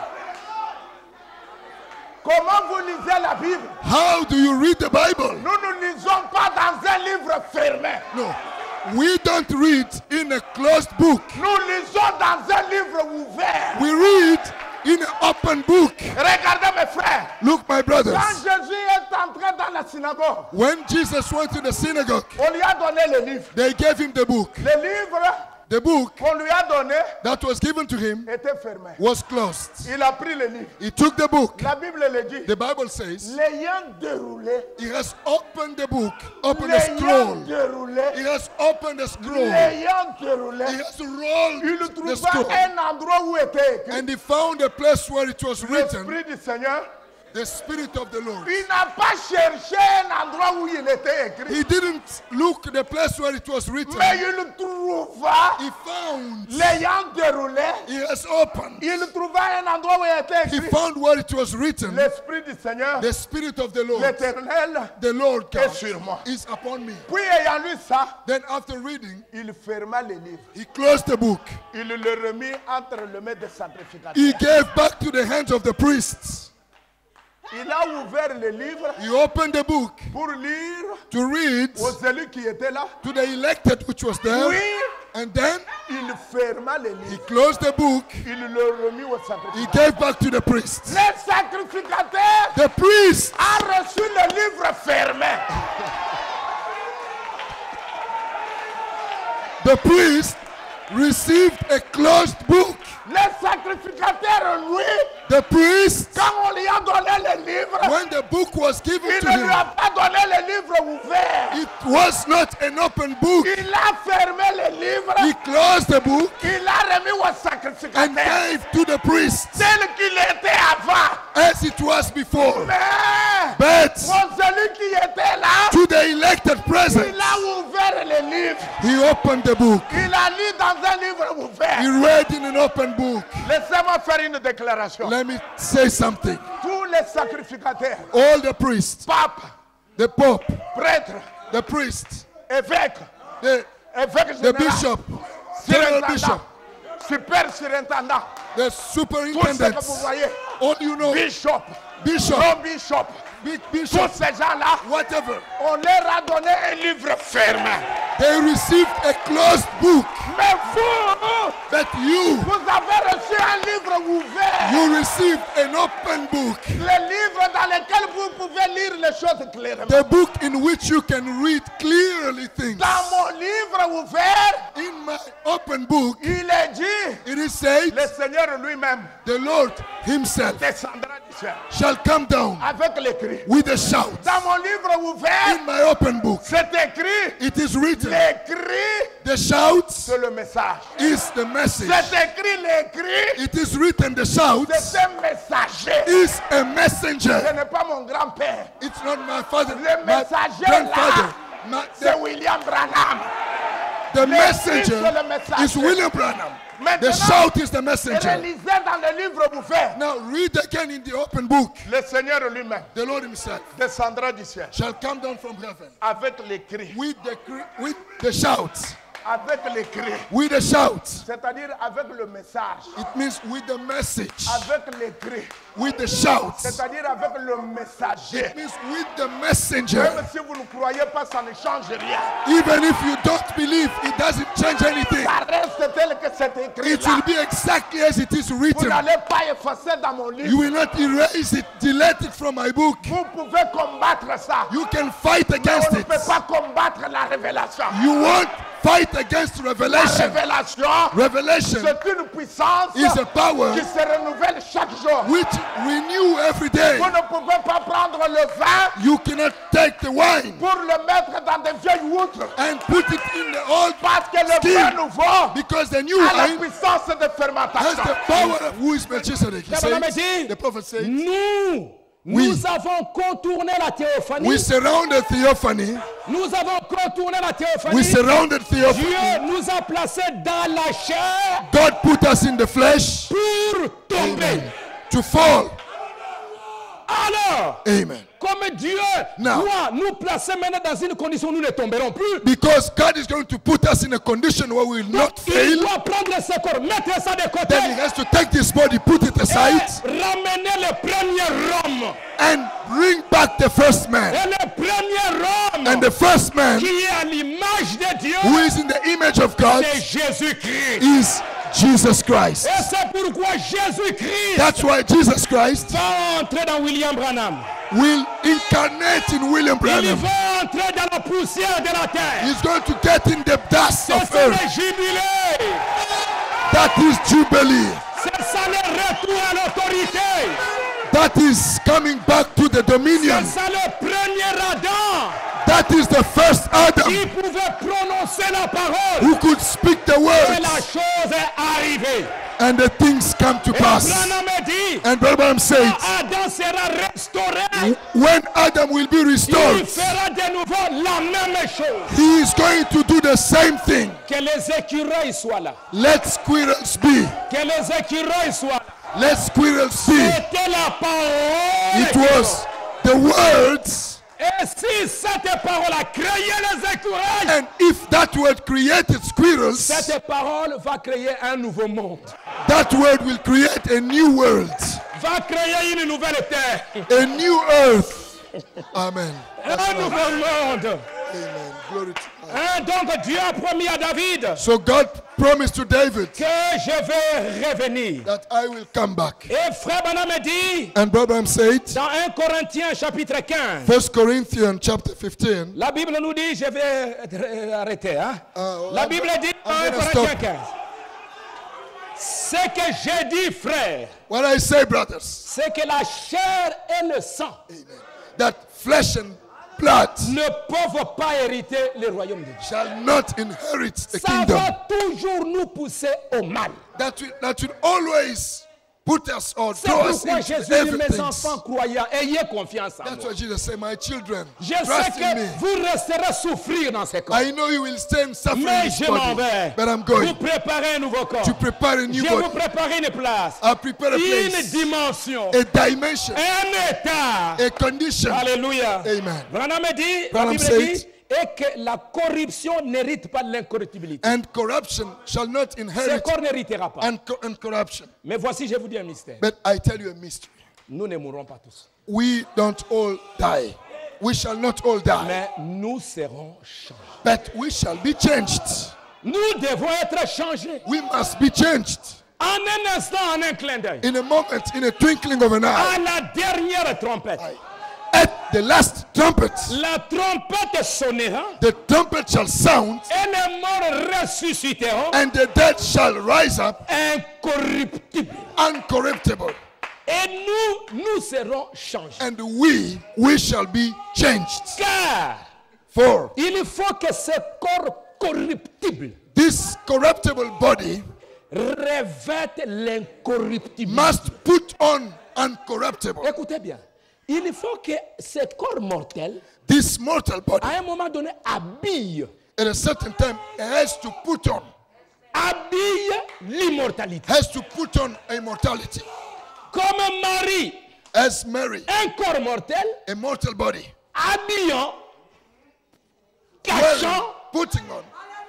Comment vous lisez la Bible? How do you read the Bible? Nous ne lisons pas dans un livre fermé. No, we don't read in a closed book. Nous lisons dans un livre ouvert. We read in an open book. Regardez mes frères. Look, my brothers, Quand Jésus est entré dans la synagogue, when Jesus went to the synagogue, on lui a donné le livre. they gave him the book. Le livre The book qu'on lui a donné that was given to him était fermé. was closed. Il a pris le livre. He took the book. La Bible le dit. The Bible says L'ayant déroulé. he has opened the book, opened the scroll. L'ayant déroulé. He has opened the scroll. L'ayant déroulé. He has rolled Il the trouva scroll. un endroit où était écrit. And he found a place where it was written, L'Esprit du Seigneur. the Spirit of the Lord. Il n'a pas cherché un endroit où il était écrit. He didn't look the place where it was written. Mais il trouva, He found, l'ayant déroulé, he has opened. il trouva un endroit où il était He écrit. found where it was written, L'Esprit du Seigneur, the Spirit of the Lord, l'Éternel, the Lord est God, sur moi. is upon me. Puis ayant lu ça, Then after reading, il ferma le livre. he closed the book. Il le remit entre les mains des sacrificateurs. He gave back to the hands of the priests. Il a ouvert le livre He opened the book pour lire to read aux élus qui étaient là. to the elected which was there. Oui, And then il ferma le he livre. closed the book. Il le remit aux He sacrificateurs. gave back to the priests. Les sacrificateurs The priest ont reçu le livre fermé. The priest received a closed book. Les sacrificateurs, lui, The priest, quand on lui a donné le livre, when the book was given il to ne lui him, a pas donné le livre ouvert. it was not an open book. Il a fermé le livre. He closed the book Il a remis aux and sacrificateurs gave to the priest tel qu'il était avant. as it was before. Mais But pour celui qui était là, to the elected presence, il a ouvert le livre. he opened the book. Il a lu dans un livre ouvert. He read in an open book. Laissez-moi faire une déclaration. Let me say something. Tous les sacrificateurs, All the priests, pape, the pope, prêtre, the priest, évêque, the évêque the général, bishop, general surintendant, bishop, super surintendant, the tout ce que superintendents, vous voyez, all you know, bishop, bishop, non-bishop, big tous bishop, ces gens-là, whatever, on leur a donné un livre fermé. they received a closed book. Mais vous, But you, vous avez reçu un livre ouvert. you received an open book. Le livre dans lequel vous pouvez lire les choses clairement. The book in which you can read clearly things. Dans mon livre ouvert, In my open book, il est dit, it is said, le Seigneur lui-même the Lord himself descendra du ciel shall come down avec les cris. with a shout. Dans mon livre ouvert, In my open book, c'est écrit, it is written, les cris, the shouts c'est le message. is the message. C'est écrit, les cris, It is written, the shouts c'est un messager. is a Ce messenger. n'est pas mon grand-père. It's not my father, Le my messager grandfather. là, c'est William Branham. The Les cris, c'est messenger le messager. is William Branham. The Maintenant, shout is the messenger. réalisez dans le livre ouvert, Now read again in the open book. le Seigneur lui-même The Lord himself descendra du ciel shall come down from heaven avec les cris, with the shouts. avec les cris, With the shouts. c'est-à-dire avec le message, It means with the message. avec les cris, With the shouts. c'est-à-dire avec le messager. It means with the messenger. Même si vous ne croyez pas, ça ne change rien. Even if you don't believe, it doesn't change anything. Ça reste tel que c'est écrit It là. will be exactly as it is Vous written. n'allez pas effacer dans mon You livre. will not erase it, delete it from my book. Vous pouvez combattre ça. You can fight Mais against on ne it. peut pas combattre la révélation. You won't fight against La revelation. révélation, Revelation c'est une puissance is a power qui se renouvelle chaque jour. which renew every day. Vous ne pouvez pas prendre le vin You cannot take the wine pour le mettre dans des vieilles outres. and put it in the old Parce que le skin, vin nouveau because the new a la wine puissance de has fermentation. the power of who is Melchizedek. He says, the prophet says, Nous avons contourné la théophanie. we surrounded theophany. Nous avons contourné la théophanie. We surrounded theophany. Dieu nous a placés dans la chair God put us in the flesh pour tomber. to fall. Alors, Amen. comme Dieu Now. doit nous placer maintenant dans une condition où nous ne tomberons plus, Because God is going to put us in a condition where we will not il fail. doit prendre ce corps, mettre ça de côté, Then he has to take this body, put it aside, et ramener le premier homme. and bring back the first man. Et le premier homme And the first man, qui est à l'image de Dieu, who is in the image of God, c'est Jésus-Christ. is Jesus Christ. Et c'est pourquoi Jésus-Christ That's why Jesus Christ va entrer dans William Branham. will incarnate in William Il Branham. va entrer dans la poussière de la terre. He's going to get in the dust C'est of ça earth. le jubilé. That is Jubilee. C'est ça le retour à l'autorité. That is coming back to the dominion. C'est ça le premier Adam That is the first Adam qui pouvait prononcer la parole. who could speak the Et words la chose est arrivée. and the things come to Et pass. Branham a dit, And Branham said, Adam sera restauré. when Adam will be Il restored, fera de nouveau la même chose. he is going to do the same thing. Que les écureuils soient là. Let squirrels be. Que les écureuils soient là. Let squirrels be. C'était la parole. It was the words. Et si cette parole a créé les écureuils, And if that word created squirrels, cette parole va créer un nouveau monde. that word will create a new world, Va créer une nouvelle terre. a new earth. Amen. Un nouveau monde. Amen. Glory to God. Hein, donc Dieu a promis à David So God promised to David que je vais revenir. that I will come back. Et frère Branham me dit And Branham said, dans 1 Corinthiens chapitre 15, 1 Corinthians chapter 15, la Bible nous dit, je vais arrêter. Hein? La Bible dit dans 1 I'm gonna Corinthiens stop. 15. Ce que j'ai dit, frère, what I say, brothers, c'est que la chair et le sang that flesh and blood ne peuvent pas hériter le royaume de Dieu. shall not inherit the Ça kingdom. va toujours nous pousser au mal. That will always put us or C'est draw us pourquoi into Jésus dit, mes everything. enfants croyants, ayez confiance en That's moi. why Jesus said, my children, Je sais trust in que me. vous resterez souffrir dans ce corps. I know you will stay in suffering in Mais this je m'en body, vais. but I'm Vous going préparez un nouveau corps. to prepare a new Je vous body. prépare une place. I'll prepare a Une place, dimension. a dimension, Un état. a condition. Alléluia. Amen. Branham dit, la Branham Bible said, dit, et que la corruption n'hérite pas de l'incorruptibilité. And corruption shall not Ce inherit corps n'héritera pas. corruption. Mais voici, je vous dis un mystère. But I tell you a mystery. Nous ne mourrons pas tous. We don't all die. We shall not all die. Mais nous serons changés. But we shall be changed. Nous devons être changés. We must be changed. En un instant, en un clin d'œil. In a moment, in a twinkling of an eye. À la dernière trompette. At the last trumpet, La trompette sonnera. the trumpet shall sound, Et les morts ressusciteront. and the dead shall rise up Incorruptibles. uncorruptible. Et nous serons changés. And we shall be changed. Car For il faut que ce corps corruptible this corruptible body revête l'incorruptibilité. must put on uncorruptible. Écoutez bien. Il faut que ce corps mortel, This mortal body, à un moment donné, habille at a certain time, has to put on, l'immortalité. has to put on immortality. Comme Marie, As Mary, un corps mortel, a mortal body, habillant, wearing, cachant putting on,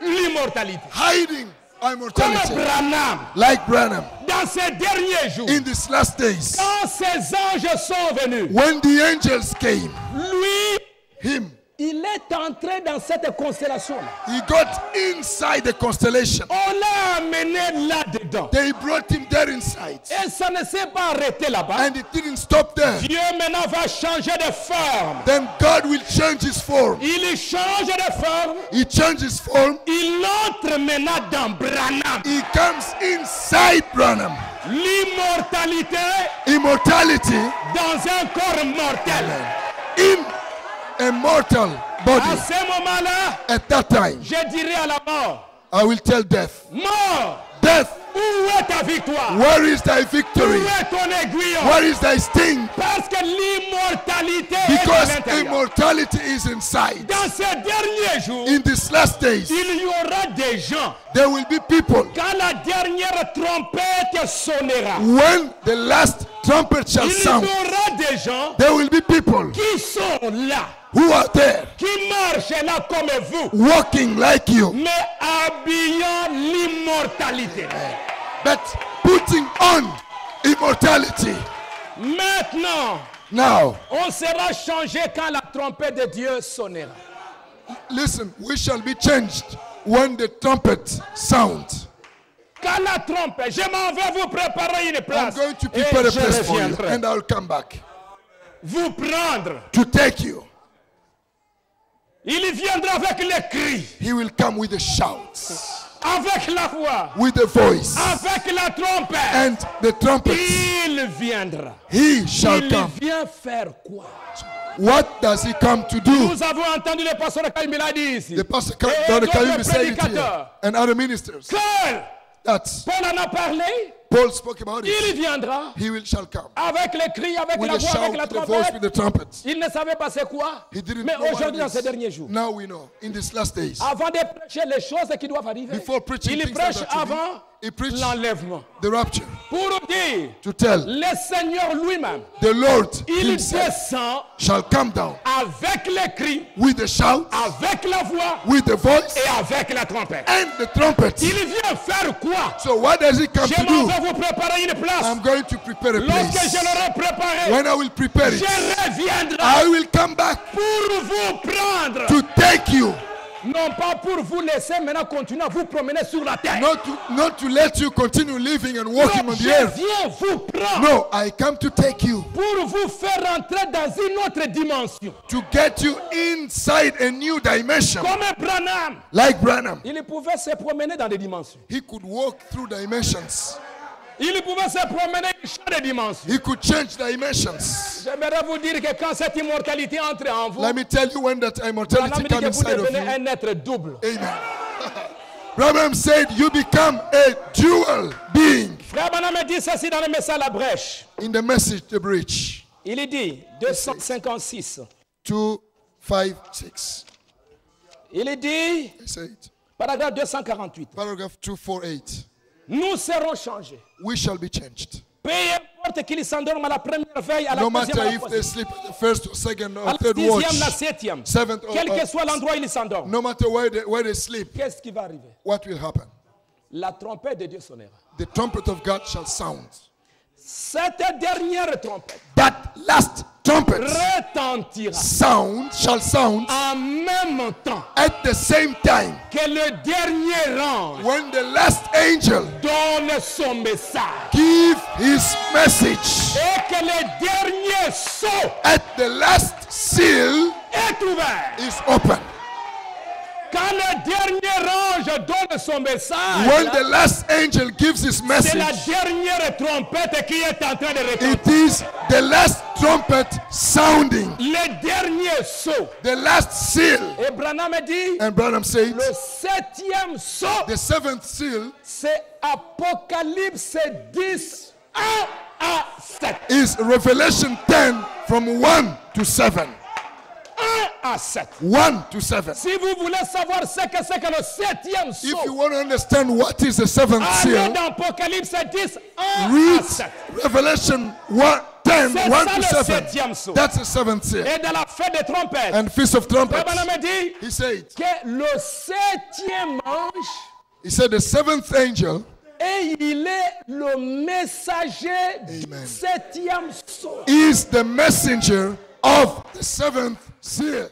l'immortalité. hiding Comme immortality. Branham, Like Branham, dans ces derniers jours, in these last days, quand ces anges sont venus, when the angels came, lui, him, il est entré dans cette constellation-là. he got inside the constellation. On l'a amené là-dedans. They brought him there inside. Et ça ne s'est pas arrêté là-bas. And it didn't stop there. Dieu maintenant va changer de forme. Then God will change his form. Il change de forme. He changes form. Il entre maintenant dans Branham. He comes inside Branham. L'immortalité Immortality dans un corps mortel. in a mortal À body. ce moment-là, At that time, je dirai à la mort, I will tell death, mort, death, où est ta victoire? where is thy Où victory? est ton aiguillon? Where is thy sting? Parce que l'immortalité est à Because l'intérieur. immortality is inside. Dans ces derniers jours, In these last days, il y aura des gens, there will be people. quand la dernière trompette sonnera, When the last trumpet shall il y sound, aura des gens there will be people qui sont là, who are there qui marchent là comme vous, walking like you, mais habillant l'immortalité. but putting on immortality. Maintenant, Now, on sera changé quand la trompette de Dieu sonnera. listen, we shall be changed when the trumpet sounds. Quand la trompette, je m'en vais vous préparer une I'm place. going to Et prepare a je place for you, reviendrai. and I'll come back. vous prendre. to take you. Il viendra avec les cris, He will come with the shouts, avec la voix, with the voice, avec la trompette. and the trumpets. Il viendra. He shall Il come. vient faire quoi? What does he come to do? Nous avons entendu le pasteur Kaim l'a dit ici. The pastor Et Dr. d'autres Kalim said it here, prédicateurs. and other ministers. Que That Paul en a parlé, Paul spoke about il it. viendra Shall come avec les cris, avec with la a voix, shout, avec la with the voice, with the trompette. trumpet. Il ne savait pas c'est quoi. He didn't Mais know what aujourd'hui, dans it ces is. derniers jours, Now we know. In these last days, avant de prêcher les choses qui doivent arriver, before preaching il things prêche that are to be, avant he preached l'enlèvement. the rapture Pour dire, to tell le Seigneur lui-même, the Lord il himself descend shall come down avec les cris, with the shout, avec la voix with the voice, et avec la trompette. and the trumpet. Il vient faire quoi? So what does he come Je to m'en do? vais vous préparer une place. I'm going to prepare a Lorsque place. je l'aurai préparé, When I will prepare je it, reviendrai I will come back pour vous prendre. to take you. Non pas pour vous laisser maintenant continuer à vous promener sur la terre. Not to let you continue living and walking Non, on the je earth. viens vous prendre No, I come to take you, pour vous faire entrer dans une autre dimension. to get you inside a new dimension. Comme Branham, Like Branham, il pouvait se promener dans des dimensions. he could walk through dimensions. Il pouvait se promener dans des dimensions. He could change dimensions. J'aimerais vous dire que quand cette immortalité entre en vous, Let me tell you when that Branham immortality dit comes que vous inside of devenez you. un être double. Amen. Branham said you become a dual being. Frère Branham dit ceci dans le message La Brèche. In the message, the bridge, Il dit 256. 256. Il dit, I say it. paragraphe 248. Paragraph 248. Nous serons changés. We shall be changed. Peu importe qu'ils s'endorment à la première veille, à la No deuxième, matter à la if troisième, they sleep at the first or second à or la third sixième, watch, la septième. seventh Quel que or soit l'endroit où ils s'endorment. no matter where they sleep, Qu'est-ce qui va arriver? what will happen? La trompette de Dieu sonnera. The trumpet of God shall sound. Cette dernière trompette That last trumpet retentira shall sound en même temps at the same time que le dernier ange when the last angel donne son message give his message. et que le dernier sceau At the last seal est ouvert. is open. Quand le dernier ange donne son message, When the last angel gives his c'est message, la dernière trompette qui est en train de retentir. it is the last trumpet sounding, Le dernier sceau. the last seal. Et Branham dit, And Branham said, le septième sceau, the seventh seal c'est Apocalypse 10, 1 à 7. is Revelation 10 from 1 to 7. 1 à 7. 1 to 7. Si vous voulez savoir ce que c'est que le septième If you sceau, want to understand what is the seventh allez seal, dans Apocalypse 10, 1 à read 7. Revelation 10, 1 C'est to ça le 7. septième sceau. That's the seventh seal. Et dans la fête des trompettes, And Feast of Trumpets, Branham dit he said, que le septième ange, he said the seventh angel et il est le messager du Amen. septième sceau. is the messenger of the seventh seal.